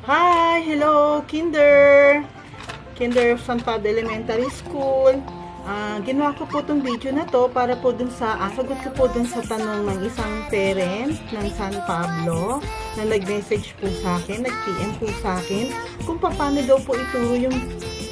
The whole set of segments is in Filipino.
Hi! Hello, Kinder! Kinder of San Pablo Elementary School. Ginawa ko po itong video na to para po dun sa, sagot ko po dun sa tanong ng isang parent ng San Pablo na nag-message po sa akin, nag-PM po sa akin kung paano daw po ituro yung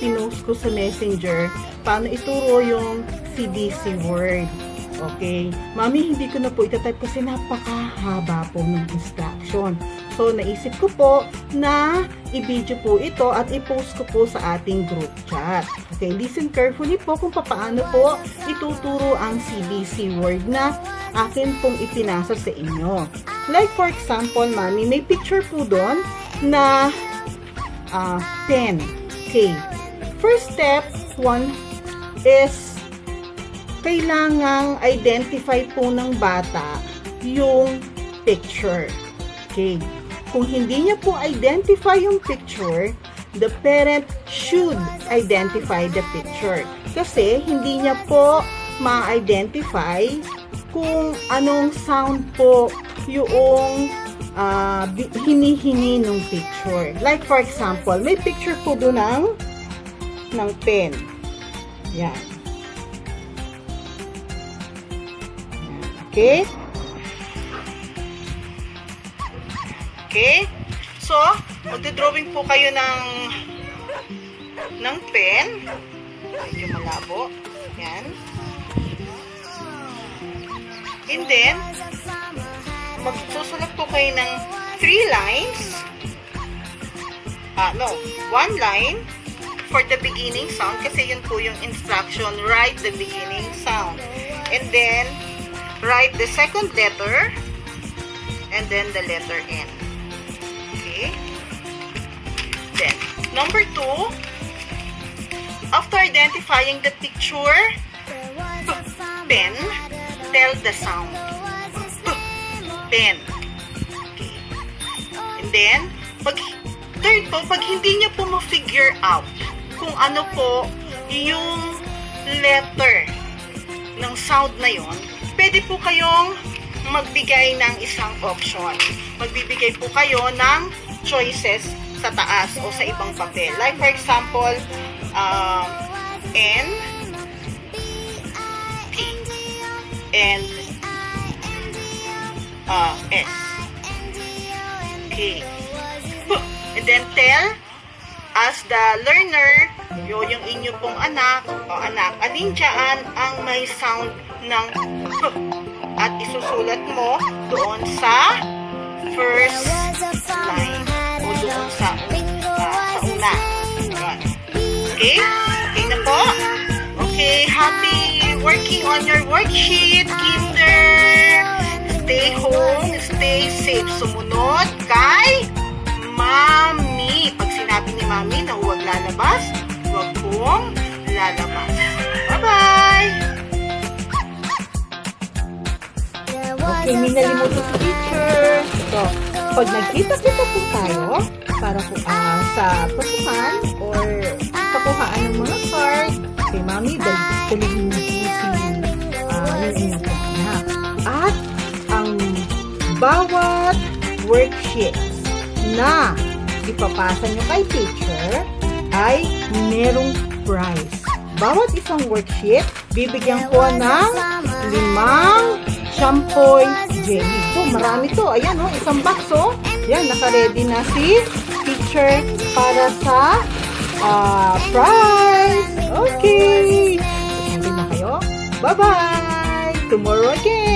pinost ko sa messenger, paano ituro yung CBC word. Okay. Mami, hindi ko na po itatype kasi napakahaba po ng instruction. So, naisip ko po na i-video po ito at i-post ko po sa ating group chat. Okay, listen carefully po kung paano po ituturo ang CBC word na akin pong ipinasa sa inyo. Like for example, Mami, may picture po doon na pen. Okay. First step, one is kailangang identify po ng bata yung picture. Okay. Kung hindi niya po identify yung picture, the parent should identify the picture. Kasi hindi niya po ma-identify kung anong sound po yung hinihingi ng picture. Like for example, may picture po doon ng pen. Yan. Okay? Okay? So, magdodrawing po kayo ng pen. Medyo malabo. Yan. And then, magsusulat po kayo ng 3 lines. 1 line for the beginning sound kasi yun po yung instruction, write the beginning sound. And then, write the second letter and then the letter N. Okay? Then, number 2, after identifying the picture, pen, tell the sound. Pen. Okay. And then, third po, pag hindi niya po ma-figure out kung ano po yung letter ng sound na yon, pwede po kayong magbigay ng isang option. Magbibigay po kayo ng choices sa taas o sa ibang papel. Like for example, N, T, and S. Okay. And then tell as the learner, yung inyo pong anak, alin dyan ang may sound ng at isusulat mo doon sa first line o doon sa una. Okay? Okay na po? Okay, happy working on your worksheet, Kinder! Stay home, stay safe. Sumunod kay Mami. Pag sinabi ni Mami na huwag lalabas, huwag pong lalabas. Bye-bye! Okay, may nalimutan si teacher. So, pag nagkita-kita po tayo para po sa pasukan or pakuhaan ng mga card, kay Mami, dalihin niyo po yung inyong anak. At ang bawat worksheets na ipapasa nyo kay teacher ay merong prize. Bawat isang worksheet, bibigyan ko ng 5 Champoy jelly. So, marami to. Ayan, isang box, Yan, naka-ready na si teacher para sa prize. Okay. Sabi na kayo. Bye-bye. Tomorrow again.